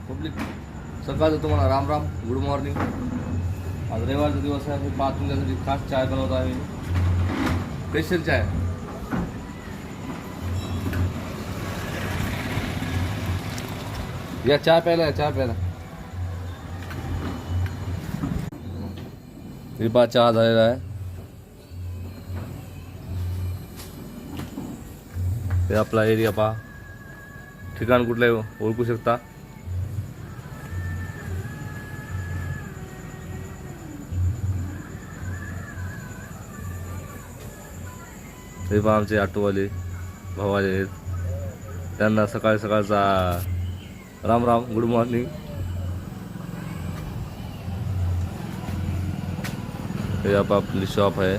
Public सकाळचं तुम्हाला Ram Ram, good morning. आज रविवारचा दिवस आहे. मी 5 तुमच्यासाठी खास चाय बनवतो आहे. स्पेशल चाय. या चहा प्यायला, चहा प्यायला. कृपा चहा झालेला आहे. हे आपला एरिया पहा. ठिकाण कुठलं आहे ओळखू शकता. हे पहा आमचे ऑटोवाले भावाले आहेत. त्यांना सकाळ सकाळचा राम राम, गुड मॉर्निंग. हे आपली शॉप आहे.